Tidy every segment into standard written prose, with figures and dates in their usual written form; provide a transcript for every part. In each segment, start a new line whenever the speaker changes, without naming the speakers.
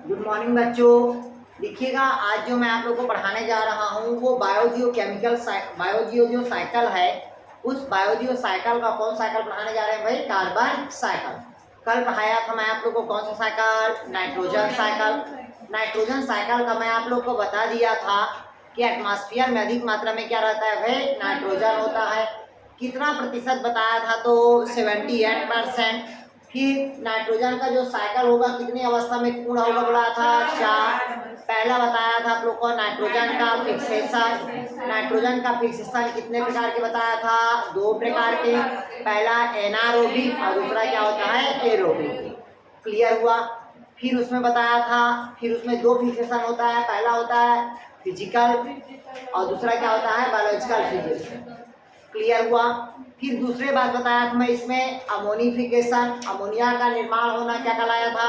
Good morning बच्चों। देखिएगा, आज जो मैं आप लोगों को पढ़ाने जा रहा हूँ वो बायोजियो जो साइकिल है, उस बायोजियो साइकिल का कौन साइकिल पढ़ाने जा रहे हैं भाई? Carbon cycle. कल पढ़ाया था मैं आप लोगों को कौन सा cycle? Nitrogen cycle. Nitrogen cycle का मैं आप लोग को बता दिया था कि एटमॉस्फेयर में अधिक मात्रा में क्या रहता है भाई? नाइट्रोजन होता है। कितना प्रतिशत बताया था? तो 78%। फिर नाइट्रोजन का जो साइकिल होगा कितनी अवस्था में पूर्ण होगा बोला था? 4। पहला बताया था आप लोग को नाइट्रोजन का फिक्सेशन। नाइट्रोजन का फिक्सेशन कितने प्रकार के बताया था? 2 प्रकार के। पहला एनारोबिक और दूसरा क्या होता है? एरोबिक। क्लियर हुआ? फिर उसमें बताया था, फिर उसमें 2 फिक्सेशन होता है। पहला होता है फिजिकल और दूसरा क्या होता है? Biological physics. क्लियर हुआ? फिर दूसरे बात बताया था मैं इसमें अमोनिफिकेशन, अमोनिया का निर्माण होना क्या कहलाया था?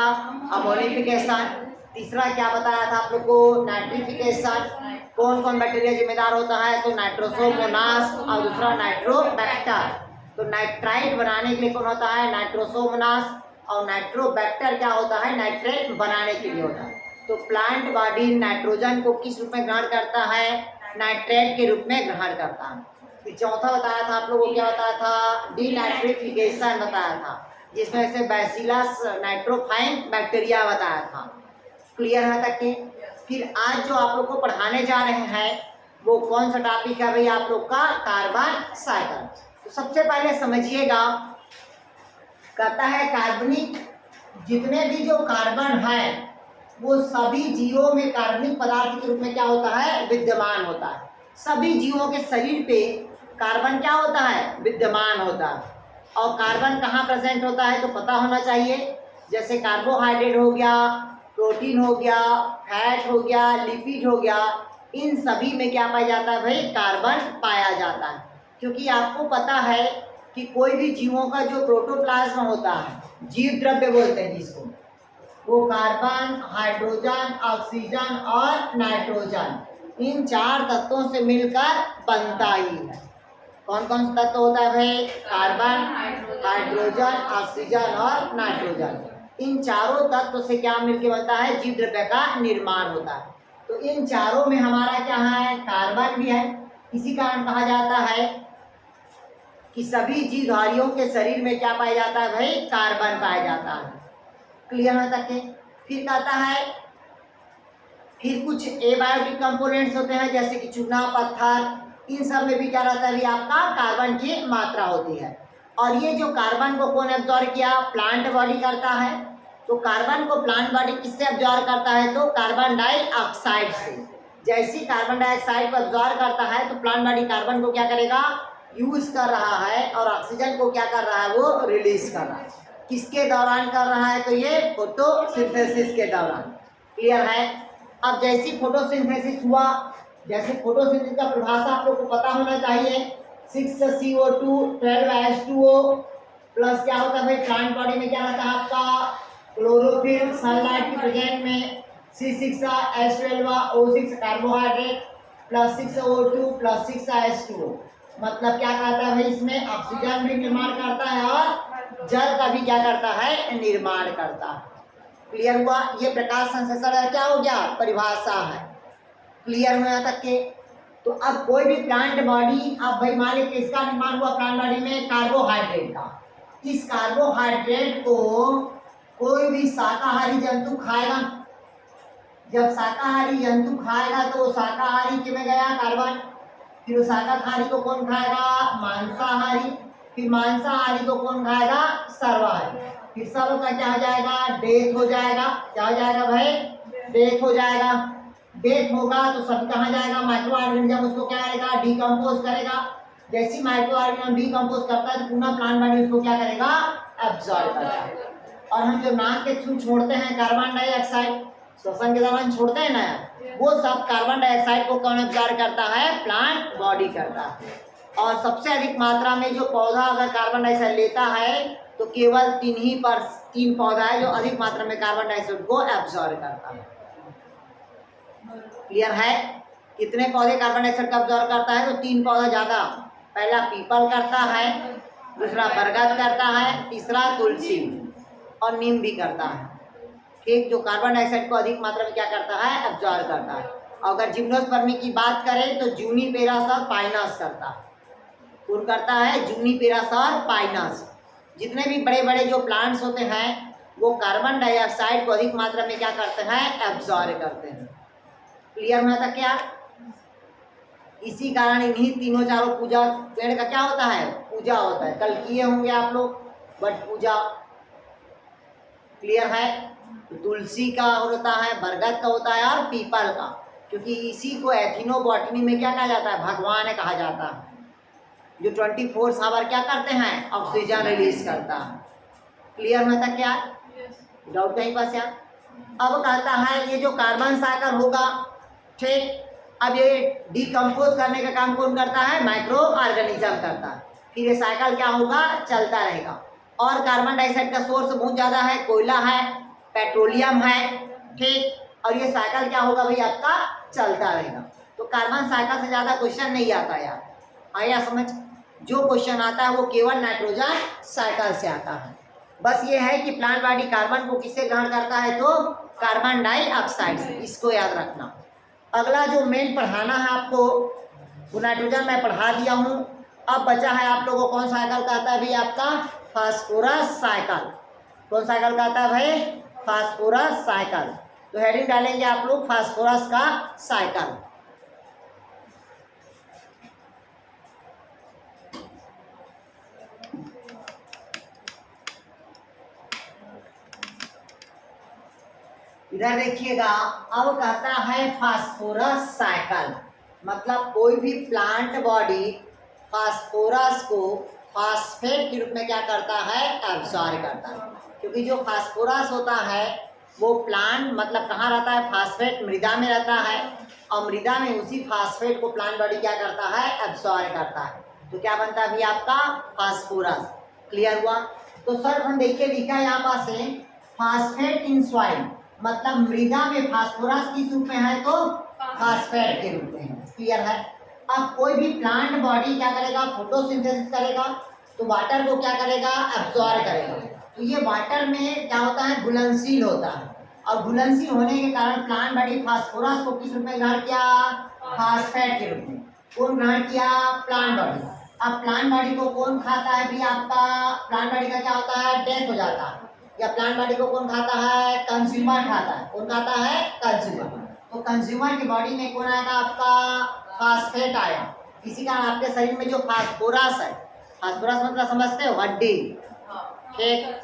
अमोनिफिकेशन। तीसरा क्या बताया था आप लोग को? नाइट्रिफिकेशन। कौन कौन बैक्टीरिया जिम्मेदार होता है? तो नाइट्रोसोमोनास और दूसरा नाइट्रोबैक्टर। तो नाइट्राइट बनाने के लिए कौन होता है? नाइट्रोसोमोनास। और नाइट्रोबैक्टर क्या होता है? नाइट्रेट बनाने के लिए होता है। तो प्लांट बॉडी नाइट्रोजन को किस रूप में ग्रहण करता है? नाइट्रेट के रूप में ग्रहण करता है। फिर चौथा बताया था आप लोगों को, क्या बताया था? डीनाइट्रिफिकेशन बताया था, जिसमें से बैसिलस नाइट्रोफाइन बैक्टीरिया बताया था। क्लियर है तक के? फिर आज जो आप लोग को पढ़ाने जा रहे हैं वो कौन सा टॉपिक है भाई आप लोग का? Carbon cycle. तो सबसे पहले समझिएगा, कहता है कार्बनिक जितने भी जो कार्बन है वो सभी जीवों में कार्बनिक पदार्थ के रूप में क्या होता है? विद्यमान होता है। सभी जीवों के शरीर पे कार्बन क्या होता है? विद्यमान होता है। और कार्बन कहाँ प्रेजेंट होता है तो पता होना चाहिए। जैसे कार्बोहाइड्रेट हो गया, प्रोटीन हो गया, फैट हो गया, लिपिड हो गया, इन सभी में क्या पाया जाता है भाई? कार्बन पाया जाता है। क्योंकि आपको पता है कि कोई भी जीवों का जो प्रोटोप्लाज्म होता है, जीव द्रव्य बोलते हैं जिसको, वो कार्बन, हाइड्रोजन, ऑक्सीजन और नाइट्रोजन, इन 4 तत्वों से मिलकर बनता ही है। कौन कौन सा तत्व होता है भाई? कार्बन, हाइड्रोजन, ऑक्सीजन और नाइट्रोजन। इन चारों तत्व से क्या मिलकर बनता है? जीव द्रव्य का निर्माण होता है। तो इन चारों में हमारा क्या है? कार्बन भी है। इसी कारण कहा जाता है कि सभी जीवधारियों के शरीर में क्या पाया जाता है भाई? कार्बन पाया जाता है। क्लियर है तक के? फिर कहता है, फिर कुछ एबायोटिक कंपोनेंट्स होते हैं जैसे कि चूना, पत्थर, इन सब में भी क्या रहता है? आपका कार्बन की मात्रा होती है। और ये जो कार्बन को कौन एब्जॉर्ब किया? प्लांट बॉडी करता है। तो कार्बन को प्लांट बॉडी किससे एब्जॉर्ब करता है? तो कार्बन डाइऑक्साइड से। जैसी कार्बन डाइऑक्साइड को एब्जॉर्ब करता है तो प्लांट बॉडी कार्बन को क्या करेगा? यूज कर रहा है। और ऑक्सीजन को क्या कर रहा है? वो रिलीज कर रहा है। किसके दौरान कर रहा है? तो ये फोटोसिंथेसिस के दौरान। क्लियर है? अब जैसी फोटोसिंथेसिस हुआ, जैसे फोटोसिंथेसिस का परिभाषा आप लोग को पता होना चाहिए, 6CO2 12H2O प्लस क्या होता है भाई? प्लांट बॉडी में क्या रहता है आपका? क्लोरोफिल सनलाइट की प्रेजेंट में C6H12O6 carbohydrate plus 6O2 plus 6H2O, मतलब क्या कहता है भाई? इसमें ऑक्सीजन भी निर्माण करता है और जल का भी क्या करता है? निर्माण करता है। क्लियर हुआ? ये प्रकाश संश्लेषण क्या हो गया? परिभाषा है। क्लियर हुआ तक के? तो अब कोई भी प्लांट बॉडी, अब भाई मान लीजिए किसका निर्माण हुआ प्लांट बॉडी में? कार्बोहाइड्रेट का। इस कार्बोहाइड्रेट को कोई भी शाकाहारी जंतु खाएगा। जब शाकाहारी जंतु खाएगा तो वो शाकाहारी किसमें गया? कार्बन। फिर शाकाहारी को कौन खाएगा? मांसाहारी। फिर मांसाहारी को कौन खाएगा? सर्वाहारी। फिर सब का क्या हो जाएगा? डेथ हो जाएगा। क्या हो जाएगा भाई? डेथ हो जाएगा। डेथ होगा तो सब कहाँ जाएगा? माइक्रो ऑर्गेनिज्म उसको क्या करेगा? डिकम्पोज करेगा। जैसी माइक्रो ऑर्गेनिज्म डिकम्पोज करता है तो पूरा प्लांट बॉडी उसको क्या करेगा? एब्जॉर्ब करेगा। और हम जो नाक के थ्रू छोड़ते हैं कार्बन डाइऑक्साइड, श्वसन के दौरान छोड़ते हैं ना, वो सब कार्बन डाइऑक्साइड को कौन एब्जॉर्ब करता है? प्लांट बॉडी करता है। और सबसे अधिक मात्रा में जो पौधा अगर कार्बन डाइऑक्साइड लेता है तो केवल 3 पौधा है जो अधिक मात्रा में कार्बन डाइऑक्साइड को एब्जॉर्ब करता है। क्लियर है? कितने पौधे कार्बन डाइऑक्साइड का एब्जॉर्ब करता है? तो 3 पौधा ज्यादा। पहला पीपल करता है, दूसरा बरगद करता है, तीसरा तुलसी और नीम भी करता है। ठीक, जो कार्बन डाइऑक्साइड को अधिक मात्रा में क्या करता है, एब्जॉर्ब करता है। अगर जिम्नोस्पर्मी की बात करें तो जूनिपेरस और पाइनस करता है, कौन करता है, जूनिपेरस और पाइनस। जितने भी बड़े बड़े जो प्लांट्स होते हैं वो कार्बन डाइऑक्साइड को अधिक मात्रा में क्या करते हैं, एब्जॉर्ब करते हैं। क्लियर हुआ था क्या? इसी कारण इन्हीं तीनों चारों पूजा पेड़ का क्या होता है, पूजा होता है। कल किए होंगे आप लोग बट पूजा, क्लियर है? तो तुलसी का होता है, बरगद का होता है और पीपल का, क्योंकि इसी को एथिनोबॉटनी में क्या कहा जाता है, भगवान कहा जाता है, जो 24 आवर क्या करते हैं, ऑक्सीजन रिलीज करता है। क्लियर होता क्या? डाउट कहीं पास यार? अब कहता है ये जो कार्बन साइकिल होगा, ठीक, अब ये डिकम्पोज करने का काम कौन करता है, माइक्रो ऑर्गेनिज्म करता है। फिर ये साइकिल क्या होगा, चलता रहेगा। और कार्बन डाइऑक्साइड का सोर्स बहुत ज़्यादा है, कोयला है, पेट्रोलियम है, ठीक, और ये साइकिल क्या होगा भाई आपका, चलता रहेगा। तो कार्बन साइकिल से ज़्यादा क्वेश्चन नहीं आता यार, आया समझ? जो क्वेश्चन आता है वो केवल नाइट्रोजन साइकिल से आता है। बस ये है कि प्लांट बॉडी कार्बन को किससे ग्रहण करता है, तो कार्बन डाइऑक्साइड से, इसको याद रखना। अगला जो मेन पढ़ाना है आपको वो नाइट्रोजन मैं पढ़ा दिया हूँ। अब बचा है आप लोगों को कौन साइकिल कहता है भाई, आपका फास्फोरस साइकिल। कौन साइकिल कहता है भाई, फास्फोरस साइकिल। तो हेडिंग डालेंगे आप लोग फास्फोरस का साइकिल। इधर देखिएगा, अब कहता है फास्फोरस साइकिल, मतलब कोई भी प्लांट बॉडी फास्फोरस को फास्फेट के रूप में क्या करता है, एब्सॉर्ब करता है। क्योंकि जो फास्फोरस होता है वो प्लांट मतलब कहाँ रहता है, फास्फेट मृदा में रहता है, और मृदा में उसी फास्फेट को प्लांट बॉडी क्या करता है, एब्सॉर्ब करता है। तो क्या बनता है अभी आपका, फास्फोरस। क्लियर हुआ? तो सर हम देखिए लिखा है यहाँ पास से फास्फेट इन सॉइल, मतलब मृदा में फास्फोरस किस रूप में है, तो फास्फेट के रूप में है। क्लियर है? अब कोई भी प्लांट बॉडी क्या करेगा, फोटोसिंथेसिस करेगा, तो वाटर को क्या करेगा, एब्जॉर्ब करेगा। तो ये वाटर में क्या होता है, घुलनशील होता है, और घुलनशील होने के कारण प्लांट बॉडी फास्फोरस को किस रूप में ग्रहण किया, फास्फेट के रूप में। कौन ग्रहण किया, प्लांट बॉडी। अब प्लांट बॉडी को कौन खाता है भी, आपका प्लांट बॉडी का क्या होता है, डेथ हो जाता है, या प्लांट बॉडी को कौन खाता है, कंज्यूमर खाता है। कौन खाता है, कंज्यूमर। तो कंज्यूमर की बॉडी में कौन आएगा, आपका फास्फेट आया। इसी कारण आपके शरीर में जो फास्फोरस है, फास्फोरस मतलब समझते हो, हड्डी, ठीक,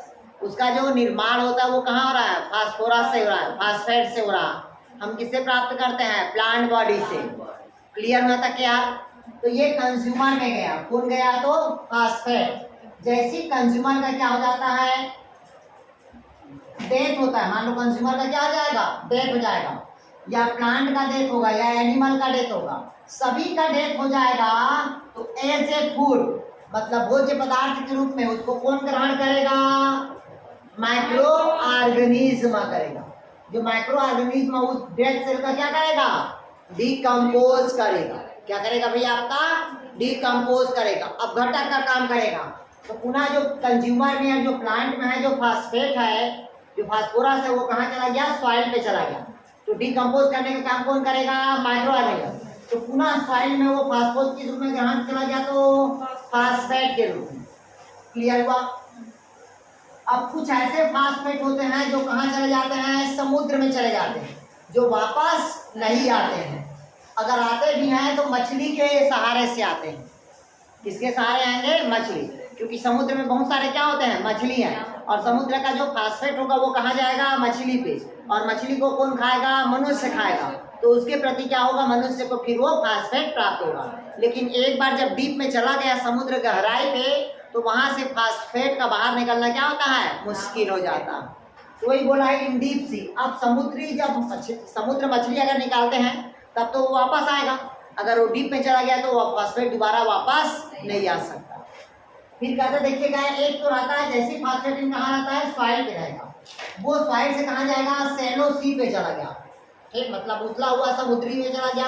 उसका जो निर्माण होता है वो कहाँ हो रहा है, फास्फोरस से हो रहा है, फास्फेट से हो रहा है। हम किससे प्राप्त करते हैं, प्लांट बॉडी से। क्लियर हुआ था क्या? तो ये कंज्यूमर में गया, कौन गया, तो फास्फेट। जैसे कंज्यूमर का क्या हो जाता है, डेथ होता है, मान लो कंज्यूमर का क्या हो जाएगा, डेथ हो जाएगा, या प्लांट का डेथ होगा, या एनिमल का डेथ होगा, सभी का डेथ हो जाएगा। तो एज ए फूड मतलब भोज्य पदार्थ के रूप में उसको कौन ग्रहण करेगा, माइक्रो ऑर्गेनिज्म करेगा। जो माइक्रो ऑर्गेनिज्म उस डेड सेल का क्या करेगा, डिकम्पोज करेगा। क्या करेगा भैया, आपका डिकम्पोज करेगा। अब घटक का काम करेगा। तो पुनः जो कंज्यूमर में है, जो प्लांट में है, जो फास्फेट है, जो फास्फोरस है, वो कहाँ चला गया, सॉइल पे चला गया। तो डिकम्पोज करने का काम कौन करेगा, माइक्रो ऑर्गेनिज्म। तो पुनः सॉइल में वो फास्फोरस के रूप में ग्रहण चला गया, तो फास्फेट के रूप में। क्लियर हुआ? अब कुछ ऐसे फास्फेट होते हैं जो कहाँ चले जाते हैं, समुद्र में चले जाते हैं, जो वापस नहीं आते हैं। अगर आते भी हैं तो मछली के सहारे से आते हैं। किसके सहारे आएंगे, मछली, क्योंकि समुद्र में बहुत सारे क्या होते हैं, मछली हैं, और समुद्र का जो फास्फेट होगा वो कहाँ जाएगा, मछली पे, और मछली को कौन खाएगा, मनुष्य खाएगा। तो उसके प्रति क्या होगा, मनुष्य को फिर वो फास्फेट प्राप्त होगा। लेकिन एक बार जब डीप में चला गया, समुद्र गहराई पे, तो वहां से फास्फेट का बाहर निकलना क्या होता है, मुश्किल हो जाता। तो वही बोला है इन डीप सी। अब समुद्री जब समुद्र मछली अगर निकालते हैं तब तो वो वापस आएगा, अगर वो डीप में चला गया तो वो फास्फेट दोबारा वापस नहीं आ सकता। फिर कहते देखिएगा, एक तो रहता है जैसे फास्फेट कहाँ रहता है, सॉइल पे रहेगा, वो सॉइल से कहाँ जाएगा, सैलो सी पे चला गया, ठीक, मतलब उथला हुआ समुद्री में चला गया,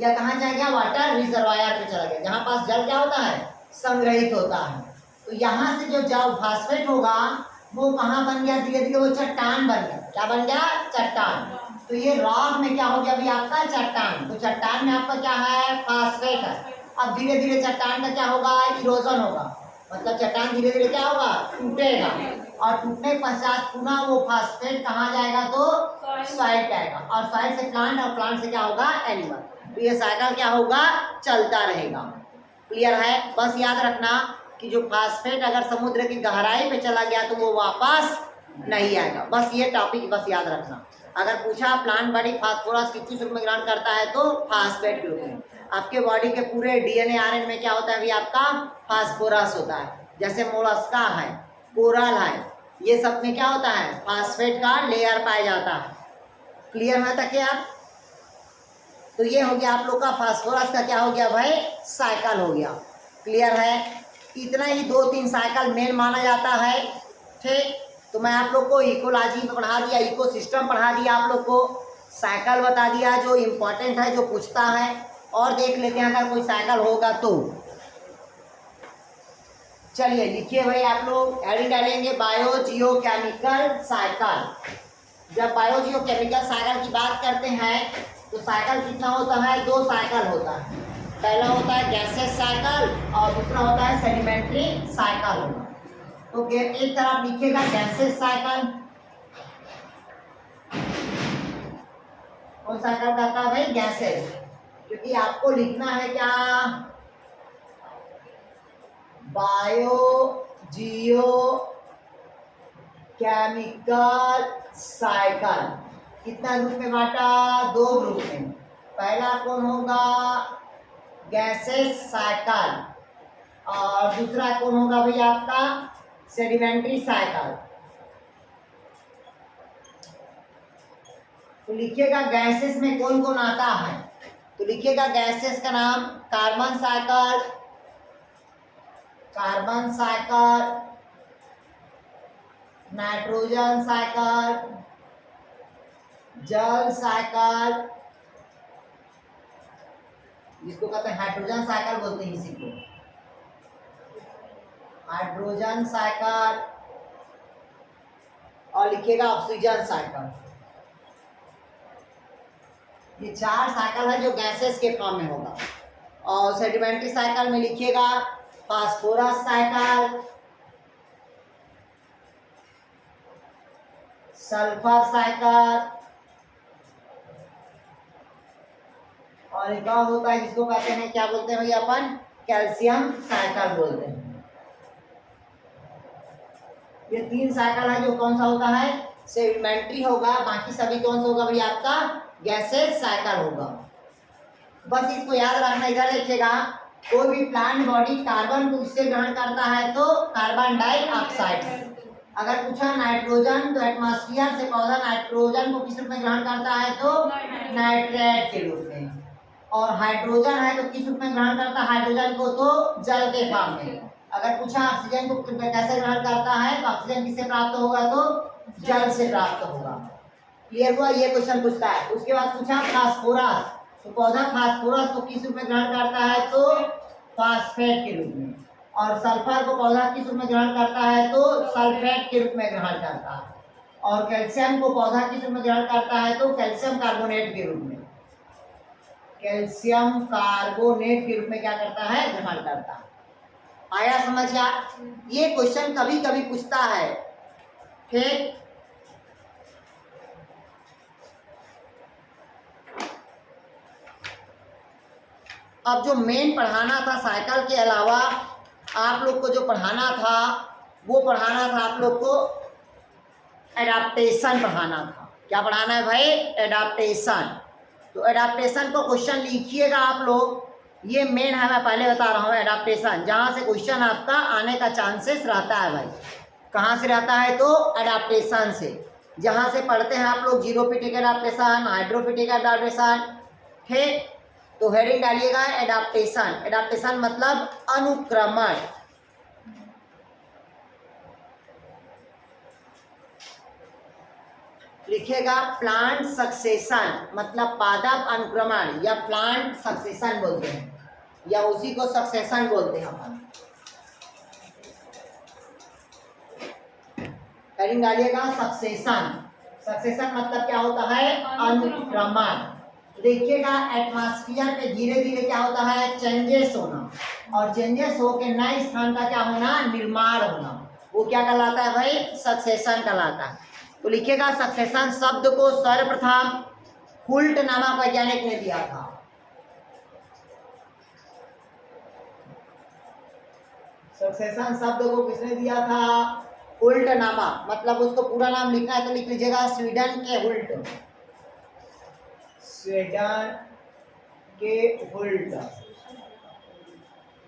या कहाँ चला गया, वाटर रिजर्वायर पे चला गया, जहाँ पास जल क्या होता है, संग्रहित होता है। तो यहाँ से जो जल फास्फेट होगा वो कहाँ बन गया, धीरे धीरे वो चट्टान बन गया। क्या बन गया, चट्टान। तो ये रॉक में क्या हो गया अभी आपका, चट्टान। तो चट्टान में आपका क्या है, फास्फेट है। अब धीरे धीरे चट्टान का क्या होगा, इरोजन होगा, मतलब चट्टान धीरे धीरे क्या होगा, टूटेगा, और टूटने के पश्चात पुनः वो फास्फेट कहाँ जाएगा, तो सॉइल जाएगा, और सॉइल से प्लांट, और प्लांट से क्या होगा, एनिमल। तो ये साइकिल क्या होगा, चलता रहेगा। क्लियर है। बस याद रखना कि जो फास्फेट अगर समुद्र की गहराई पे चला गया तो वो वापस नहीं आएगा। बस ये टॉपिक बस याद रखना। अगर पूछा प्लांट बॉडी फास्फोरस किस रूप में ग्रहण करता है, तो फास्फेट के रूप में। आपके बॉडी के पूरे डीएनए आरएनए में क्या होता है अभी आपका, फास्फोरस होता है। जैसे मोलस्का है, कोरल है, ये सब में क्या होता है, फास्फेट का लेयर पाया जाता है। क्लियर है तक आप। तो ये हो गया आप लोग का फास्फोरस का क्या हो गया भाई, साइकिल हो गया। क्लियर है। इतना ही 2-3 साइकिल मेन माना जाता है। ठीक, तो मैं आप लोग को इकोलॉजी में पढ़ा दिया, इकोसिस्टम पढ़ा दिया, आप लोग को साइकिल बता दिया जो इम्पोर्टेंट है, जो पूछता है। और देख लेते हैं अगर कोई साइकिल होगा तो। चलिए लिखिए भाई, आप लोग हेडिंग डालेंगे बायो जियो केमिकल साइकिल। जब बायो जियो केमिकल साइकिल की बात करते हैं तो साइकिल कितना होता है, 2 साइकिल होता है। पहला होता है गैसेस साइकिल और दूसरा होता है सेडिमेंट्री साइकिल होगा। तो एक तरफ लिखिएगा गैसेस साइकिल। कौन साइकिल कहता है भाई, गैसेस, क्योंकि आपको लिखना है क्या, बायो जियो केमिकल साइकिल। कितना ग्रुप में बांटा, 2 ग्रुप में। पहला कौन होगा, गैसेस साइकिल, और दूसरा कौन होगा भैया आपका, सेडिमेंट्री साइकिल। तो लिखिएगा गैसेस में कौन कौन आता है। तो लिखिएगा गैसेस का नाम, carbon cycle, carbon cycle, nitrogen cycle, जल साइकिल, जिसको कहते हैं हाइड्रोजन साइकिल बोलते हैं इसी को, हाइड्रोजन साइकिल, और लिखिएगा ऑक्सीजन साइकिल। ये 4 साइकिल है जो गैसेस के फॉर्म में होगा। और सेडिमेंट्री साइकिल में लिखिएगा फास्फोरस साइकिल, सल्फर साइकिल, और एक और होता है जिसको कहते हैं, क्या बोलते हैं भैया अपन, कैल्शियम साइकिल बोलते हैं। ये 3 साइकिल है जो कौन सा होता है, सेडिमेंट्री होगा, बाकी सभी कौन सा होगा भैया आपका, गैसेस साइकिल होगा। बस इसको याद रखना, इधर देखिएगा, कोई भी प्लांट बॉडी कार्बन को किससे ग्रहण करता है, तो कार्बन डाइऑक्साइड से। अगर पूछा नाइट्रोजन, तो एटमॉस्फेयर से पौधा नाइट्रोजन को किस रूप में ग्रहण करता है, तो नाइट्रेट के रूप में। और हाइड्रोजन है तो किस रूप में ग्रहण करता है हाइड्रोजन को, तो जल के फॉर्म में। अगर पूछा ऑक्सीजन को कैसे ग्रहण करता है, तो ऑक्सीजन किससे प्राप्त होगा, तो जल से प्राप्त होगा। क्लियर हुआ, ये क्वेश्चन पूछता है। उसके बाद पूछा फास्फोरस, तो पौधा फास्फोरस को किस रूप में ग्रहण करता है, तो फास्फेट के रूप में। और सल्फर को पौधा किस रूप में ग्रहण करता है, तो सल्फेट के रूप में ग्रहण करता है। और कैल्शियम को पौधा किस रूप में ग्रहण करता है, तो कैल्शियम कार्बोनेट के रूप में, कैल्शियम कार्बोनेट के रूप में क्या करता है, ग्रहण करता है। आया समझ आ? ये क्वेश्चन कभी कभी पूछता है। ठीक, अब जो मेन पढ़ाना था साइकिल के अलावा आप लोग को जो पढ़ाना था, वो पढ़ाना था आप लोग को एडाप्टेशन पढ़ाना था। क्या पढ़ाना है भाई, एडाप्टेशन। तो एडाप्टेशन को क्वेश्चन लिखिएगा आप लोग, ये मेन है, मैं पहले बता रहा हूँ। एडाप्टेशन जहाँ से क्वेश्चन आपका आने का चांसेस रहता है भाई, कहाँ से रहता है, तो एडाप्टेशन से। जहाँ से पढ़ते हैं आप लोग जीरोफिटिक एडाप्टेशन, हाइड्रोफिटिक एडाप्टेशन। ठीक, तो हेडिंग डालिएगा एडाप्टेशन। एडाप्टेशन मतलब अनुक्रमण। लिखिएगा प्लांट सक्सेशन, मतलब पादप अनुक्रमण, या प्लांट सक्सेशन बोलते हैं, या उसी को सक्सेशन बोलते हैं अपन। हेडिंग डालिएगा सक्सेशन। सक्सेशन मतलब क्या होता है? अनुक्रमण। देखिएगा एटमॉस्फेयर पे धीरे धीरे क्या होता है? चेंजेस होना, और चेंजेस हो के नए स्थान का क्या होना? निर्माण होना। वो क्या कहलाता है भाई? सक्सेशन कहलाता है। तो लिखिएगा सक्सेशन शब्द को सर्वप्रथम हुल्ट नामक वैज्ञानिक ने दिया था। सक्सेशन शब्द को किसने दिया था? हुल्ट नामा। मतलब उसको पूरा नाम लिखना है तो लिख लीजिएगा स्वीडन के हुल्ट। स्वीडन के हुल्ट।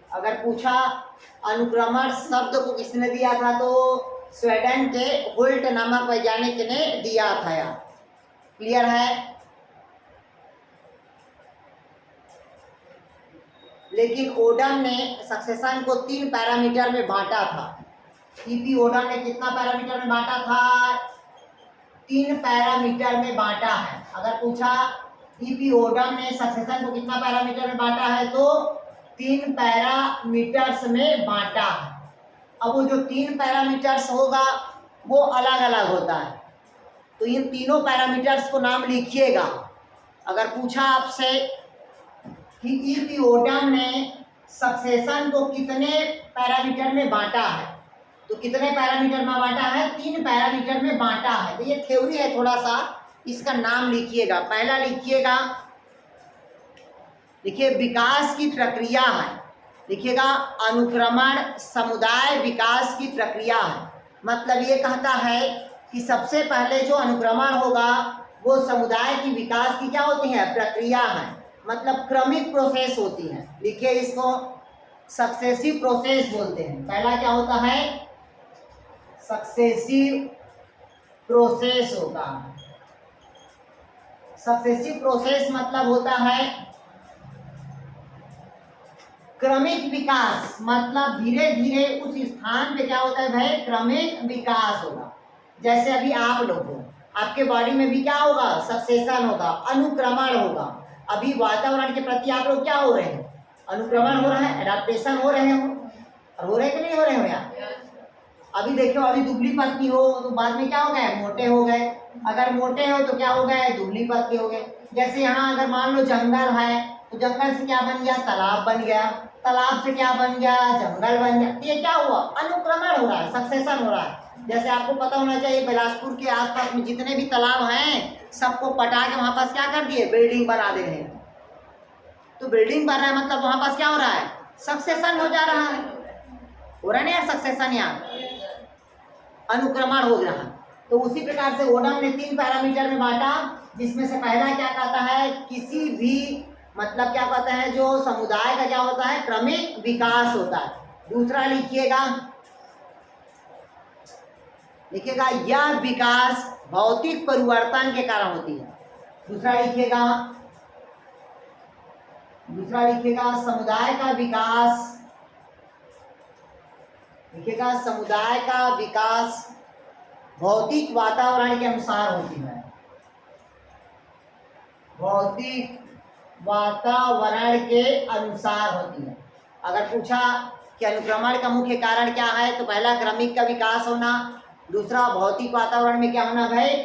अगर पूछा अनुक्रमण शब्द को किसने दिया था तो स्वीडन के हुल्ट नामक वैज्ञानिक ने दिया था। यार क्लियर है? लेकिन ओडम ने सक्सेशन को 3 पैरामीटर में बांटा था। ईपी ओडम ने कितना पैरामीटर में बांटा था? 3 पैरामीटर में बांटा है। अगर पूछा ईपी ओडम ने सक्सेशन को कितना पैरामीटर में बांटा है तो 3 पैरामीटर्स में बांटा है। अब वो जो 3 पैरामीटर्स होगा वो अलग अलग होता है, तो इन तीनों पैरामीटर्स को नाम लिखिएगा। अगर पूछा आपसे कि ईपी ओडम ने सक्सेशन को कितने पैरामीटर में बांटा है तो कितने पैरामीटर में बांटा है? 3 पैरामीटर में बांटा है। तो ये थ्योरी है, थोड़ा सा इसका नाम लिखिएगा। पहला लिखिएगा, देखिए विकास की प्रक्रिया है। लिखिएगा अनुक्रमण समुदाय विकास की प्रक्रिया है। मतलब ये कहता है कि सबसे पहले जो अनुक्रमण होगा वो समुदाय की विकास की क्या होती है? प्रक्रिया है। मतलब क्रमिक प्रोसेस होती है। लिखिए इसको सक्सेसिव प्रोसेस बोलते हैं। पहला क्या होता है? सक्सेसिव प्रोसेस होता है। सक्सेसिव प्रोसेस मतलब होता है क्रमिक विकास। मतलब धीरे धीरे उस स्थान पे क्या होता है भाई? क्रमिक विकास होगा। जैसे अभी आप लोग हो, आपके बॉडी में भी क्या होगा? सक्सेशन होगा, अनुक्रमण होगा। अभी वातावरण के प्रति आप लोग क्या हो रहे हैं? अनुक्रमण हो रहा है, एडाप्टेशन हो रहे हो। और हो रहे कि नहीं हो रहे हो यार? अभी देखो, अभी दुबली पतली हो तो बाद में क्या हो गए? मोटे हो गए। अगर मोटे हो तो क्या हो गए? दुबली पतली हो गए। जैसे यहाँ अगर मान लो जंगल है तो जंगल से क्या बन गया? तालाब बन गया। तालाब से क्या बन गया? जंगल बन गया। ये क्या हुआ? अनुक्रमण हो रहा है, सक्सेशन हो रहा है। जैसे आपको पता होना चाहिए बिलासपुर के आसपास में जितने भी तालाब हैं सबको पटा के वहां पास क्या कर दिए? बिल्डिंग बना दे रहे हैं। तो बिल्डिंग बन रहा है मतलब वहां पास क्या हो रहा है? सक्सेशन हो जा रहा है। हो रहा है ना यार सक्सेशन? यहाँ अनुक्रमण हो रहा है। तो उसी प्रकार से ओडम ने 3 पैरामीटर में बांटा, जिसमें से पहला क्या कहता है? किसी भी मतलब क्या कहता है? जो समुदाय का क्या होता है? क्रमिक विकास होता है। दूसरा लिखिएगा, लिखिएगा यह विकास भौतिक परिवर्तन के कारण होती है। दूसरा लिखिएगा, समुदाय का विकास। लिखिएगा समुदाय का विकास भौतिक वातावरण के अनुसार होती है। भौतिक वातावरण के अनुसार होती है। अगर पूछा कि अनुक्रमण का मुख्य कारण क्या है तो पहला क्रमिक का विकास होना, दूसरा भौतिक वातावरण में क्या होना भाई?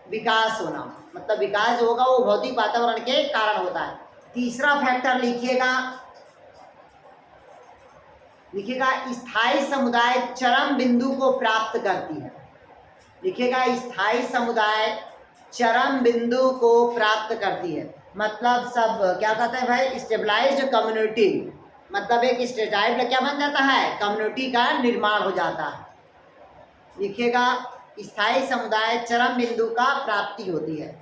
विकास होना। मतलब विकास जो होगा वो भौतिक वातावरण के कारण होता है। तीसरा फैक्टर लिखिएगा, स्थायी समुदाय चरम बिंदु को प्राप्त करती है। लिखिएगा स्थायी समुदाय चरम बिंदु को प्राप्त करती है। मतलब सब क्या कहते हैं भाई? Stabilized community. मतलब एक स्टेबलाइज्ड क्या बन जाता है? कम्युनिटी का निर्माण हो जाता है। लिखिएगा स्थायी समुदाय चरम बिंदु का प्राप्ति होती है।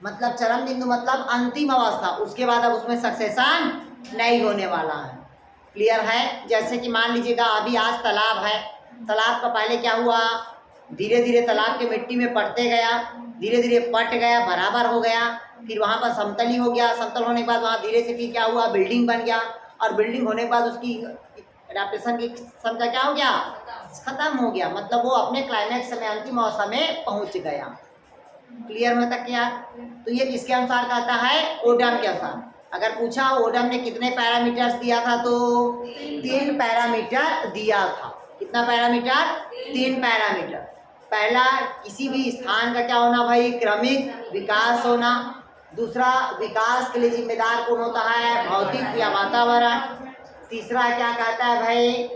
मतलब चरम बिंदु मतलब अंतिम अवस्था, उसके बाद अब उसमें सक्सेशन नहीं होने वाला है। क्लियर है? जैसे कि मान लीजिएगा अभी आज तालाब है, तालाब का पहले क्या हुआ? धीरे धीरे तालाब के मिट्टी में पड़ते गया, धीरे धीरे पट गया, बराबर हो गया, फिर वहाँ पर समतली हो गया। समतल होने के बाद वहाँ धीरे से फिर क्या हुआ? बिल्डिंग बन गया, और बिल्डिंग होने के बाद उसकी एडाप्टेशन की क्षमता क्या हो गया? खत्म हो गया। मतलब वो अपने क्लाइमैक्स में अंतिम अवस्था में पहुँच गया। क्लियर में तक क्या? तो ये किसके अनुसार कहता है? ओडम के अनुसार। अगर पूछा ओडम ने कितने पैरामीटर्स दिया था तो 3 पैरामीटर दिया था। कितना पैरामीटर? 3 पैरामीटर। पहला, किसी भी स्थान का क्या होना भाई? क्रमिक विकास होना। दूसरा, विकास के लिए जिम्मेदार कौन होता है? भौतिक या वातावरण। तीसरा क्या कहता है भाई?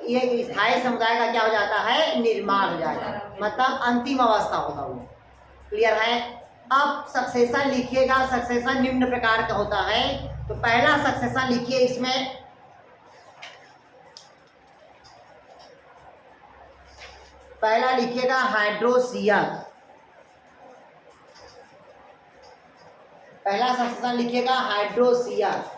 ये स्थायी समुदाय का क्या हो जाता है? निर्माण हो जाएगा, मतलब अंतिम अवस्था होगा वो। क्लियर है? अब सक्सेशन लिखिएगा। सक्सेशन निम्न प्रकार का होता है। तो पहला सक्सेशन लिखिए इसमें, पहला लिखिएगा हाइड्रोशियर। पहला सक्सेशन लिखिएगा हाइड्रोशियर।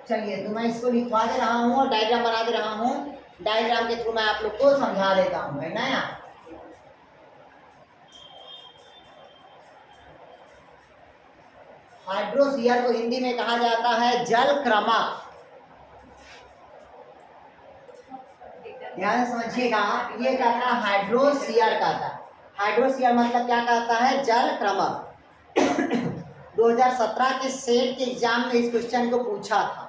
चलिए, तो मैं इसको लिखवा दे रहा हूँ और डायग्राम बना दे रहा हूँ। डायग्राम के थ्रू मैं आप लोग को समझा देता हूँ, है ना। हाइड्रोशियर को हिंदी में कहा जाता है जल क्रमक। ध्यान से समझिएगा, ये कहता है हाइड्रोशियर कहता है। हाइड्रोशियर मतलब क्या कहता है? जल क्रमक। 2017 के सेट के एग्जाम में इस क्वेश्चन को पूछा था।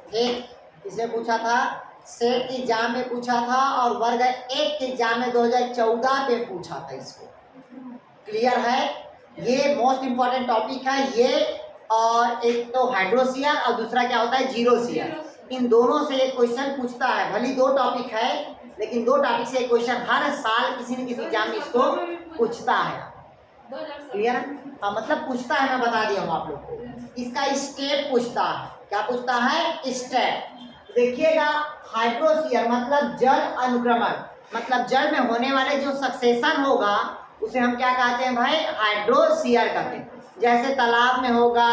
ठीक, किसने पूछा था? सेट के एग्जाम में पूछा था, और वर्ग 1 के एग्जाम में 2014 पे पूछा था इसको। क्लियर है? ये मोस्ट इंपॉर्टेंट टॉपिक है ये। और एक तो हाइड्रोशियर और दूसरा क्या होता है? जीरोशियर। इन दोनों से एक क्वेश्चन पूछता है। भली 2 टॉपिक है, लेकिन 2 टॉपिक से एक क्वेश्चन हर साल किसी न किसी एग्जाम में इसको पूछता है। क्लियर? हाँ, मतलब पूछता है, मैं बता दिया हूँ आप लोग को। इसका स्टेप पूछता है। क्या पूछता है? स्टेप। देखिएगा, हाइड्रोशियर मतलब जल अनुक्रमण, मतलब जल में होने वाले जो सक्सेशन होगा उसे हम क्या कहते हैं भाई? हाइड्रोशियर कहते हैं। जैसे तालाब में होगा,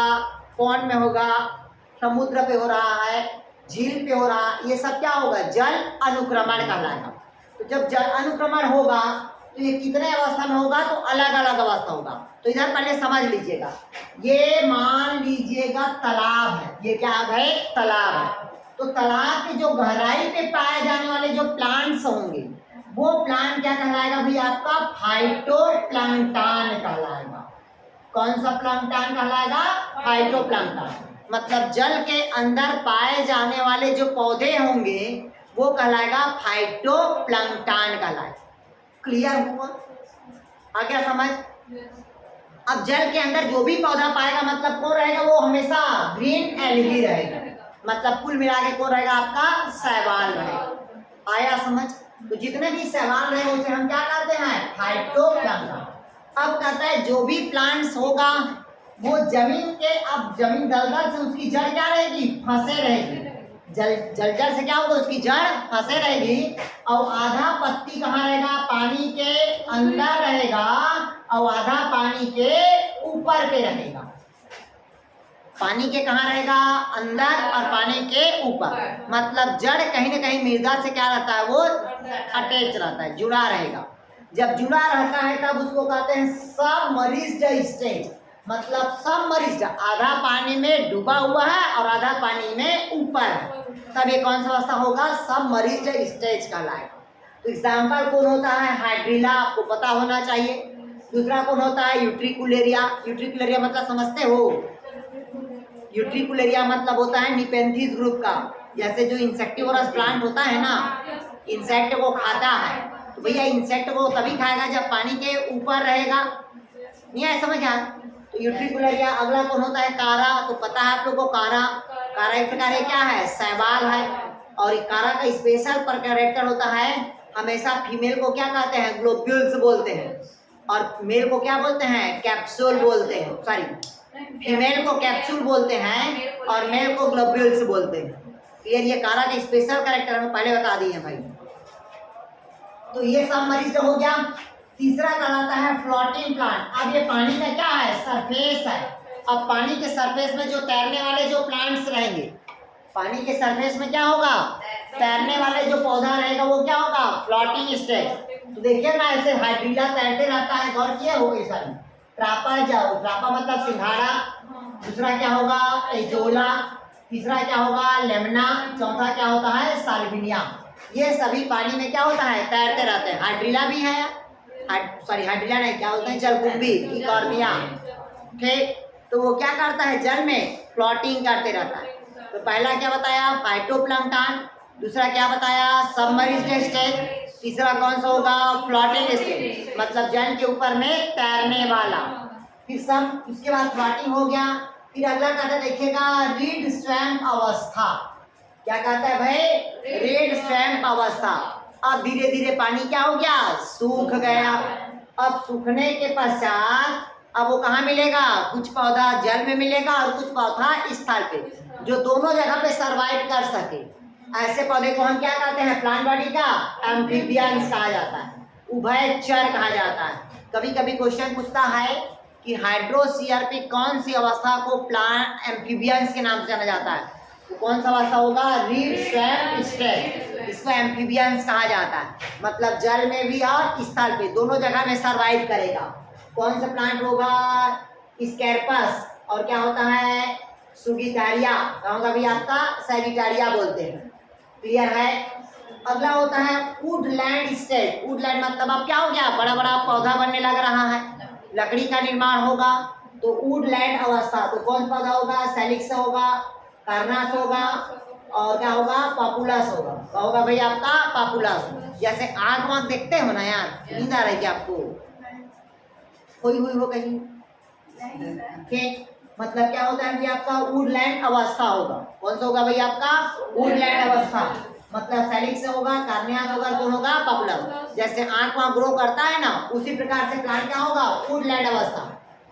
पॉन्ड में होगा, समुद्र पे हो रहा है, झील पे हो रहा, ये सब क्या होगा? जल अनुक्रमण कहलाएगा। तो जब जल अनुक्रमण होगा तो ये कितने अवस्था में होगा? तो अलग अलग अवस्था होगा। तो इधर पहले समझ लीजिएगा, ये मान लीजिएगा तालाब है। ये क्या है? तालाब है। तो तालाब के जो गहराई पे पाए जाने वाले जो प्लांट्स होंगे, वो प्लांट क्या कहलाएगा भाई? आपका फाइटोप्लैंक्टन कहलाएगा। कौन सा प्लैंक्टन कहलाएगा? फाइटोप्लैंक्टन। मतलब जल के अंदर पाए जाने वाले जो पौधे होंगे वो कहलाएगा फाइटोप्लैंक्टन कहलाएगा। क्लियर हुआ? आ गया समझ? अब जल के अंदर जो भी पौधा पाएगा मतलब कौन रहेगा? वो हमेशा ग्रीन एल्गी रहेगा। मतलब कुल मिला के कौन रहेगा? आपका शैवाल रहेगा। आया समझ? तो जितने भी शैवाल रहे उसे हम क्या कहते हैं? फाइटोप्लैंक्टन। अब कहता है जो भी प्लांट्स होगा वो जमीन के, अब जमीन दलदल से उसकी जड़ क्या रहेगी? फंसे रहेगी। जल से क्या होगा? उसकी जड़ फंसे रहेगी। और आधा पत्ती कहाँ रहेगा? पानी के अंदर रहेगा, और आधा पानी के ऊपर पे रहेगा। पानी के कहाँ रहेगा? अंदर, और पानी के ऊपर। मतलब जड़ कहीं न कहीं मृदा से क्या रहता है? वो अटैच रहता है, जुड़ा रहेगा। जब जुड़ा रहता है तब उसको कहते हैं सबमर्ज्ड स्टेज। मतलब सबमर्ज्ड, आधा पानी में डूबा हुआ है और आधा पानी में ऊपर है, तब ये कौन सा अवस्था होगा? सबमर्ज्ड स्टेज कहलाएगा। तो एग्जाम्पल कौन होता है? हाइड्रिला, आपको पता होना चाहिए। दूसरा कौन होता है? यूट्रिकुलेरिया। यूट्रिकुलेरिया मतलब समझते हो? यूट्रिकुलेरिया मतलब होता है निपेंथिस ग्रुप का। जैसे जो इंसेक्टिवोरस प्लांट होता है ना, इंसेक्ट को खाता है, तो भैया इंसेक्ट को तभी खाएगा जब पानी के ऊपर रहेगा। नहीं है समझ? तो यूट्रिकुलेरिया। अगला कौन होता है? कारा। तो पता है आप लोग को कारा? कारा एक प्रकार है, क्या है? शैवाल है। और कारा का स्पेशल पर कैरेक्टर होता है, हमेशा फीमेल को क्या कहते हैं? ग्लोब्यूल्स बोलते हैं, और मेल को क्या बोलते हैं? कैप्सूल बोलते हैं। सॉरी, फीमेल को कैप्सूल बोलते हैं और मेल को ग्लोब्यूल्स बोलते हैं। क्लियर? ये कारा का स्पेशल कैरेक्टर हमें पहले बता दिए हैं भाई। तो ये सबमर्ज्ड हो गया। तीसरा कहलाता है फ्लोटिंग प्लांट। अब ये पानी का क्या है? सरफेस है। अब पानी के सरफेस में जो तैरने वाले जो प्लांट्स रहेंगे, पानी के सरफेस में क्या होगा? तैरने वाले जो पौधा रहेगा वो क्या होगा? Floating stage. तो देखिए ना, ऐसे हाइड्रिला तैरते रहता है, गौर किया होगा सारी। ट्रापा जाओ, ट्रापा मतलब सिंघाड़ा। दूसरा क्या होगा? एजोला। तीसरा क्या होगा? लेमना। चौथा क्या होता है? साल्विनिया। ये सभी पानी में क्या होता है? तैरते रहते हैं। हाइड्रिला भी है, सॉरी हाइड्रोजन है, क्या बोलते हैं, जलकुंभी की कॉर्निया। ठीक, तो वो क्या करता है, जल में फ्लोटिंग करते रहता है। तो पहला क्या बताया, फाइटोप्लैंक्टन, दूसरा क्या बताया, सबमरीन स्टेज, तीसरा कौन सा होगा, फ्लोटिंग स्टेज, मतलब जल के ऊपर में तैरने वाला। फिर सब उसके बाद फ्लोटिंग हो गया। फिर अगला कहता है देखिएगा रीड स्वैम्प अवस्था। क्या कहता है भाई, रीड स्वैम्प अवस्था। अब धीरे धीरे पानी क्या हो गया, सूख गया। अब सूखने के पश्चात अब वो कहाँ मिलेगा, कुछ पौधा जल में मिलेगा और कुछ पौधा स्थल पे, जो दोनों जगह पे सरवाइव कर सके। ऐसे पौधे को हम क्या कहते हैं, प्लांट बॉडी का एम्फीबियंस कहा जाता है, उभयचर कहा जाता है। कभी कभी क्वेश्चन पूछता है कि हाइड्रोस्फीयर पे कौन सी अवस्था को प्लांट एम्फीबियंस के नाम से जाना जाता है, तो कौन सा अवस्था होगा, रीड स्वैम्प स्टेज, इसको एम्फीबियंस कहा जाता है। मतलब जल में भी और स्थल पे दोनों जगह में सरवाइव करेगा। कौन सा प्लांट होगा, स्कैरपस, और क्या होता है, सुगिटारिया, क्या होगा भी आपका, सैगिटारिया बोलते हैं। क्लियर है। अगला होता है वुडलैंड स्टेज। वुडलैंड मतलब अब क्या हो गया, बड़ा बड़ा पौधा बनने लग रहा है, लकड़ी का निर्माण होगा, तो वुडलैंड अवस्था। तो कौन सा पौधा होगा, सैलिक्स होगा, कार्नास होगा, और क्या होगा, पॉपुलस होगा। क्या होगा भाई आपका, पॉपुलस। जैसे आँख वाँख देखते हो ना यार, नींद आ रही है आपको, कोई हुई हो कहीं, ठीक, मतलब क्या होता है भाई आपका वुडलैंड अवस्था होगा। कौन सा होगा भाई आपका, वुडलैंड अवस्था, मतलब सैलिक्स होगा, कार्नियास होगा, कौन होगा, पॉपुलस। जैसे आँख वहाँ ग्रो करता है ना, उसी प्रकार से प्लांट क्या होगा, वुडलैंड अवस्था।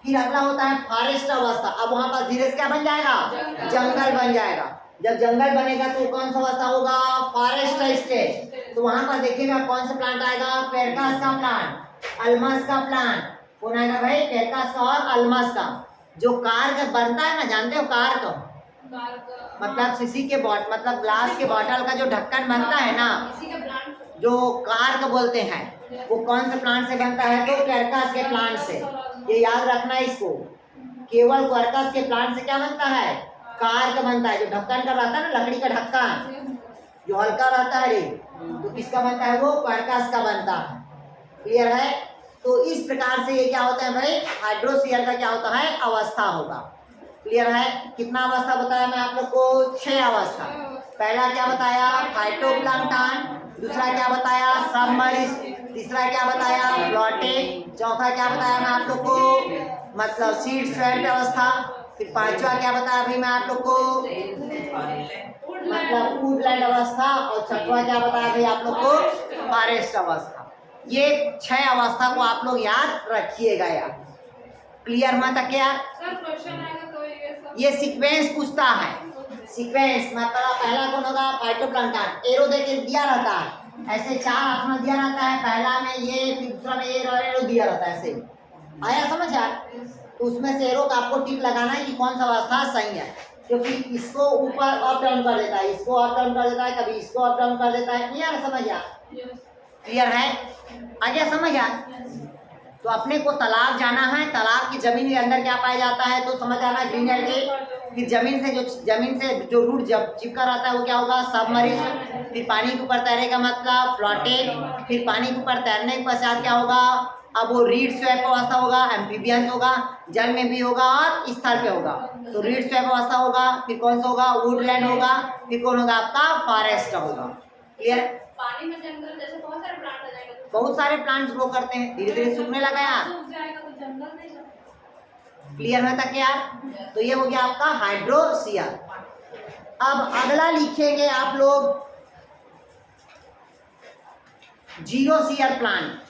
फिर अगला होता है फॉरेस्ट अवस्था। अब वहाँ पर धीरे से क्या बन जाएगा, जंगल बन जाएगा। जब जंगल बनेगा तो कौन सा अवस्था होगा, फॉरेस्ट स्टेज। तो वहाँ पर देखिएगा कौन सा प्लांट आएगा, पेरकास का प्लांट, अल्मस का प्लांट, कौन आएगा भाई, पेरकास का और अल्मस का। जो कार्क बनता है ना, जानते हो कार्क, मतलब शीशी के मतलब ग्लास के बॉटल का जो ढक्कन बनता है ना, जो कार्क बोलते हैं, वो कौन से प्लांट से बनता है, तो कैरकस के प्लांट से। ये याद रखना है इसको, केवल कैरकस के प्लांट से क्या बनता है, कार्क बनता है। जो ढक्कन का रहता है ना, लकड़ी का ढक्कन जो हल्का रहता है रे, तो किसका बनता है, वो कैरकस का बनता है। क्लियर है। तो इस प्रकार से ये क्या होता है भाई, हाइड्रोस्फीयर का क्या होता है, अवस्था होगा। क्लियर है। कितना अवस्था बताया मैं आप लोग को, 6 अवस्था। पहला क्या बताया, फाइटोप्लैंक्टन, दूसरा क्या बताया, सबमरीन, तीसरा क्या बताया, फ्लोटिंग, चौथा क्या बताया मैं आप लोग को, मतलब सीड स्वैम्प अवस्था। फिर पांचवा क्या बताया अभी मैं आप लोग को, मतलब वुडलैंड अवस्था, और छठवा क्या बताया भाई आप लोग को, फॉरेस्ट अवस्था। ये 6 अवस्था को आप लोग याद रखिएगा यार। क्लियर हुआ था क्या, ये सीक्वेंस पूछता है। सीक्वेंस मतलब पहला कौन होगा, फाइटोप्लैंक्टन, एरो देके दिया रहता है, ऐसे 4 ऑप्शन दिया रहता है, पहला में ये, फिर दूसरा में ये, एरो दिया रहता है, ऐसे आया समझ यार। तो उसमें से एरो का आपको टिक लगाना है कि कौन सा अवस्था सही है, क्योंकि इसको ऊपर अप डाउन कर देता है, इसको अप डाउन कर देता है, कभी इसको अप डाउन कर देता है। क्लियर समझ यार, क्लियर है, आ गया समझ यार। तो अपने को तालाब जाना है, तालाब की जमीन के अंदर क्या पाया जाता है, तो समझ आना ग्रीन एल्गे। फिर जमीन से जो रूट जब चिपका रहता है वो क्या होगा, सबमरीन। फिर पानी के ऊपर तैरेगा मतलब फ्लोटिंग। फिर पानी के ऊपर तैरने के पश्चात क्या होगा, अब वो रीड स्वैम्प अवस्था होगा, एम्फीबियंस होगा, जल में भी होगा और स्थल पे होगा। तो रीड स्वैम्प अवस्था होगा, फिर कौन सा होगा, वुडलैंड होगा, फिर कौन होगा आपका, फॉरेस्ट होगा। क्लियर।
पानी में जंगल जैसे बहुत सारे प्लांट आ जाएंगे,
बहुत सारे प्लांट्स ग्रो करते हैं, धीरे धीरे सूखने लगा यार।
सूख जाएगा तो जंगल नहीं।
क्लियर है तक यार। तो ये हो गया आपका हाइड्रोस्फीयर। अब अगला लिखेंगे आप लोग जीरोस्फीयर प्लांट।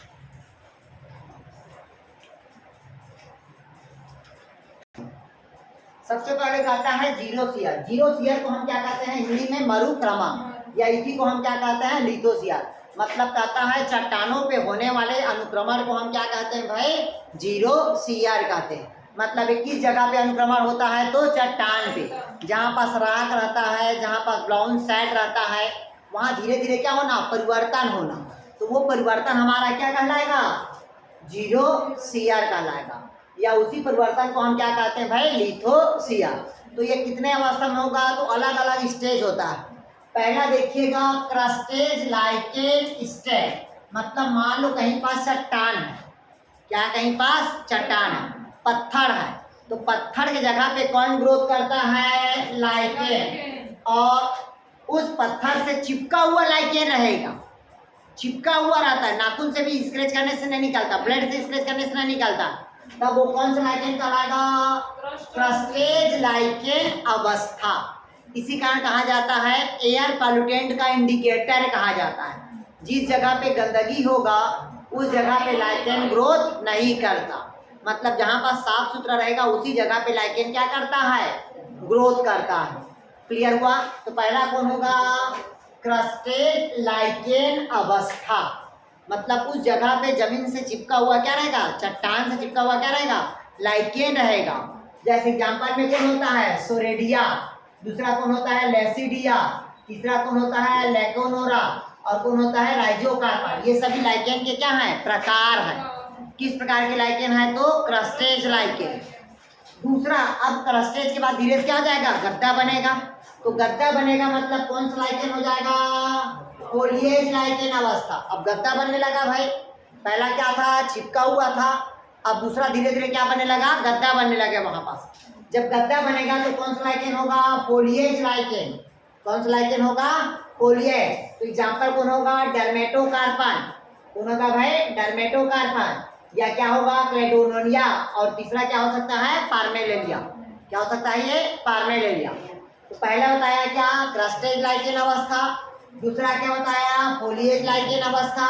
सबसे पहले कहता है जीरोस्फीयर। जीरोस्फीयर को हम क्या कहते हैं हिंदी में, मरुभ्रमा, या इसी को हम क्या कहते हैं, लिथोस्फीयर। मतलब कहता है चट्टानों पे होने वाले अनुक्रमण को हम क्या कहते हैं भाई, जीरोस्फीयर कहते हैं। मतलब किस जगह पे अनुक्रमण होता है, तो चट्टान पे, जहाँ पास राख रहता है, जहाँ पास ब्राउन सैंड रहता है, वहाँ धीरे धीरे क्या होना, परिवर्तन होना। तो वो परिवर्तन हमारा क्या कहलाएगा, जीरोस्फीयर कहलाएगा, या उसी परिवर्तन को हम क्या कहते हैं भाई, लिथोस्फीयर। तो ये कितने अवस्था में होगा, तो अलग अलग स्टेज होता है। पहला देखिएगा क्रस्टेज लाइकेन स्टेज। मतलब मान लो कहीं पास चट्टान है, क्या कहीं पास चट्टान है, पत्थर है, तो पत्थर की जगह पे कौन ग्रोथ करता है, लाइकेन, और उस पत्थर से चिपका हुआ लाइकेन रहेगा, चिपका हुआ रहता है, नाखून से भी स्क्रैच करने से नहीं निकलता, ब्लेड से स्क्रैच करने से नहीं निकलता, तब वो कौन सा लाइकेन कहलाएगा, क्रस्टेज लाइकेन अवस्था। इसी कारण कहा जाता है एयर पॉल्यूटेंट का इंडिकेटर कहा जाता है। जिस जगह पे गंदगी होगा उस जगह पे लाइकेन ग्रोथ नहीं करता, मतलब जहाँ पर साफ सुथरा रहेगा उसी जगह पे लाइकेन क्या करता है, ग्रोथ करता है। क्लियर हुआ? तो पहला कौन होगा, क्रस्टेज लाइकेन अवस्था, मतलब उस जगह पे जमीन से चिपका हुआ क्या रहेगा, चट्टान से चिपका हुआ क्या रहेगा, लाइकेन रहेगा। जैसे एग्जांपल में कौन होता है, सोरेडिया, दूसरा कौन होता है, लेसिडिया, तीसरा कौन होता है, लेकोनोरा, और कौन होता है, राइजोकार्पा। ये सभी लाइकेन के क्या हैं, प्रकार हैं। किस प्रकार के लाइकेन है, तो क्रस्टेज लाइकेन। दूसरा, अब क्रस्टेज के बाद धीरे से क्या हो जाएगा, गद्दा बनेगा, तो गद्दा बनेगा मतलब कौन सा लाइकेन हो जाएगा, फोलिएज लाइकेन अवस्था। अब गद्दा बनने लगा भाई, पहला क्या था, चिपका हुआ था, अब दूसरा धीरे धीरे क्या बनने लगा, गद्दा बनने लगे वहां पास। जब गद्दा बनेगा तो कौन सा लाइकेन होगा, फोलिएज लाइकेन। कौन सा लाइकेन होगा, फोलिएज। तो एग्जाम्पल कौन होगा, डर्मेटोकार्पन, कौन होगा भाई, डर्मेटोकार्पन, या क्या होगा, क्लेडोनोनिया, और तीसरा क्या हो सकता है, पार्मेलेलिया। क्या हो सकता है ये, पार्मेलेलिया। तो पहला बताया क्या, क्रस्टेज लाइकेन अवस्था, दूसरा क्या बताया, फोलिएज लाइकेन अवस्था,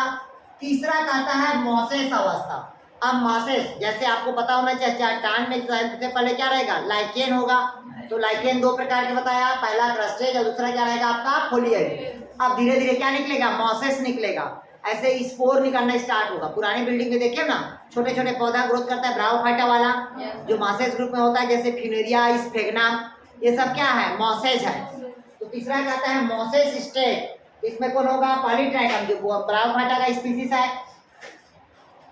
तीसरा कहता है मॉसेस अवस्था। अब मॉसेस जैसे आपको पता होना चाहिए, चट्टान में सबसे पहले क्या रहेगा, लाइकेन होगा, तो लाइकेन दो प्रकार के बताया, पहला क्रस्टेज और दूसरा क्या रहेगा आपका, फोलिएज। अब धीरे धीरे क्या निकलेगा, मॉसेस निकलेगा, ऐसे स्पोर निकलना स्टार्ट होगा। पुरानी बिल्डिंग में देखिए ना, छोटे छोटे पौधा ग्रोथ करता है, ब्रायोफाइटा वाला, जो मॉसेस ग्रुप में होता है, जैसे फिनेरिया, स्फेग्नम, ये सब क्या है, मॉसेस है। तो तीसरा कहता है मॉसेस स्टेट, इसमें कौन होगा, पॉलीट्राइकम, जो ब्रायोफाइटा का स्पीसीज है,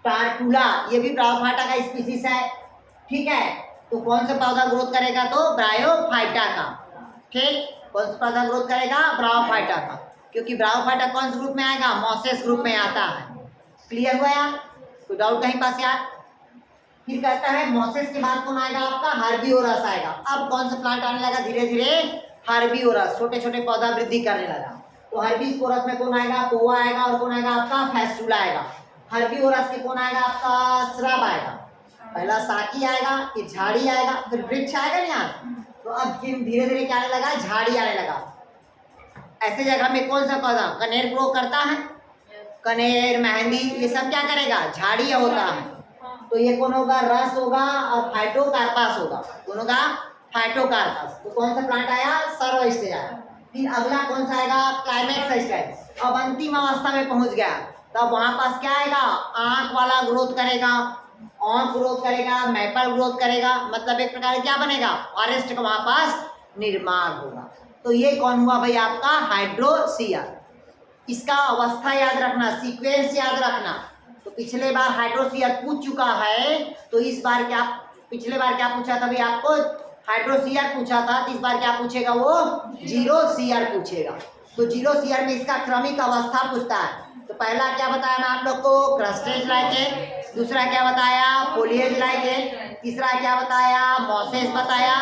टार्टुला, ये भी ब्रायोफाइटा का स्पीसीज है, ठीक है। तो कौन सा पौधा ग्रोथ करेगा, तो ब्रायोफाइटा का, ठीक, कौन सा पौधा ग्रोथ करेगा, ब्रायोफाइटा का, क्योंकि ब्रायोफाइटा कौन से ग्रुप में आएगा, मॉसेस ग्रुप में आता है। क्लियर हुआ यार, कोई डाउट कहीं पास यार? फिर कहता है मॉसेस के बाद कौन आएगा आपका, हर्बिवोरस आएगा। अब कौन सा प्लांट आने लगा धीरे धीरे, हर्बिवोरस, छोटे छोटे पौधा वृद्धि करने लगा। तो हर्बिवोरस में कौन आएगा, पोआ आएगा, और कौन आएगा आपका, फेस्टुला आएगा। हर्बिवोरस के कौन आएगा आपका, श्रब आएगा, पहला साकी आएगा, फिर झाड़ी आएगा, फिर वृक्ष आएगा ना यार। तो अब फिर धीरे धीरे क्या आने लगा, झाड़ी आने लगा। ऐसे जगह में कौन सा पौधा, कनेर ग्रो करता है, कनेर, मेहंदी, ये सब क्या करेगा, झाड़ी होता है। तो ये कौन होगा, रस होगा, और फाइटोकार्पस होगा, कौन होगा, फाइटोकार्पस। तो कौन सा प्लांट आया, सर्व स्टेज आया। फिर अगला कौन सा आएगा, क्लाइमेक्स स्टेज, अब अंतिम अवस्था में पहुंच गया, तब वहां पास क्या आएगा, आंख वाला ग्रोथ करेगा, आंख ग्रोथ करेगा, मैपल ग्रोथ करेगा, मतलब एक प्रकार क्या बनेगा, फॉरेस्ट का वहां पास निर्माण होगा। तो ये कौन हुआ भाई आपका, हाइड्रोसियर। इसका अवस्था याद रखना, सीक्वेंस याद रखना। तो पिछले बार हाइड्रोसियर पूछ चुका है, तो इस बार क्या, पिछले बार क्या पूछा था भाई आपको, हाइड्रोसियर पूछा था, तो इस बार क्या पूछेगा, वो जीरोसियर पूछेगा। तो जीरोसियर में इसका क्रमिक अवस्था पूछता है। तो पहला क्या बताया मैं आप लोग को, क्रस्टेज लाइकेन, दूसरा क्या बताया, फोलिएज लाइकेन, तीसरा क्या बताया, मॉसेस बताया,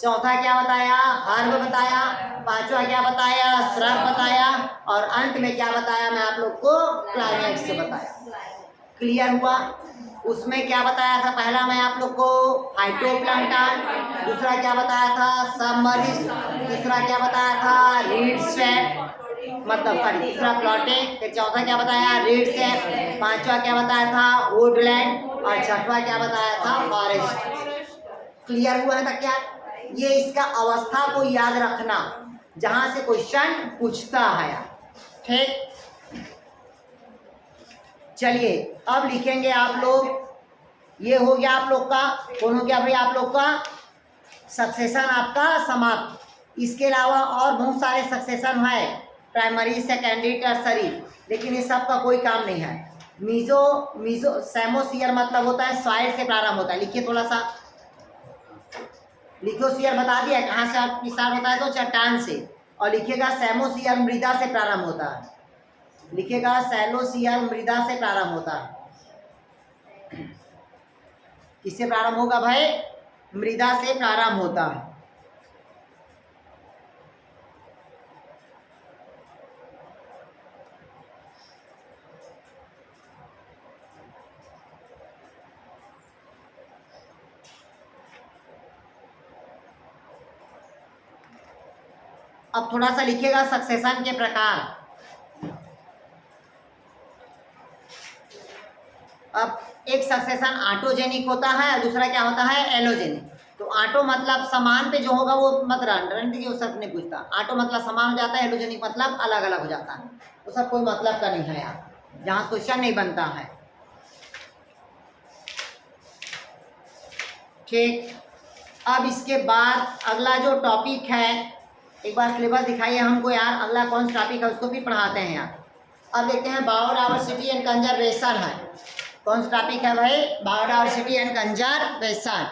चौथा क्या बताया, हर्ब बताया, पांचवा क्या बताया, श्रब बताया, और अंत में क्या बताया मैं आप लोग को, क्लाइमेक्स बताया। क्लियर हुआ? उसमें क्या बताया था, पहला मैं आप लोग को फाइटोप्लैंक्टन, दूसरा क्या बताया था, सबमरीन, तीसरा क्या बताया था, रीड शेप, मतलब सॉरी तीसरा प्लॉटिंग, फिर चौथा क्या बताया, रीड शेप, पांचवा क्या बताया था, वुडलैंड, और छठवा क्या बताया था, फॉरेस्ट। क्लियर हुआ है तक क्या? ये इसका अवस्था को याद रखना, जहां से क्वेश्चन पूछता है, ठीक। चलिए अब लिखेंगे आप लोग, ये हो गया आप लोग का, कौन हो गया भाई आप लोग का, सक्सेशन आपका समाप्त। इसके अलावा और बहुत सारे सक्सेशन है, प्राइमरी, सेकेंडरी, टर्सरी, लेकिन ये सब का कोई काम नहीं है। मीजो सेमोसियर मतलब होता है सॉइल से प्रारंभ होता है। लिखिए थोड़ा सा, लिथोसियर बता दिया कहाँ से स्टार्ट होता है, तो चट्टान से, और लिखिएगा सेमोसियर मृदा से प्रारंभ होता है। लिखिएगा सैलोसियल मृदा से प्रारंभ होता है। किससे प्रारंभ होगा भाई? मृदा से प्रारंभ होता है। अब थोड़ा सा लिखिएगा सक्सेशन के प्रकार। अब एक सक्सेशन ऑटोजेनिक होता है और दूसरा क्या होता है? एलोजेनिक। तो ऑटो मतलब समान पे जो होगा वो मत रन दीजिए, वो सब नहीं पूछता। ऑटो मतलब समान हो जाता है, एलोजेनिक मतलब अलग अलग हो जाता है। वो सब कोई मतलब का नहीं है यार, जहाँ क्वेश्चन नहीं बनता है। ठीक, अब इसके बाद अगला जो टॉपिक है, एक बार सिलेबस दिखाइए हमको यार, अगला कौन सा टॉपिक है उसको भी पढ़ाते हैं यार। अब देखते हैं बायोडायवर्सिटी एंड कंजर्वेशन है। कौन सा टॉपिक है भाई? Biodiversity and conservation.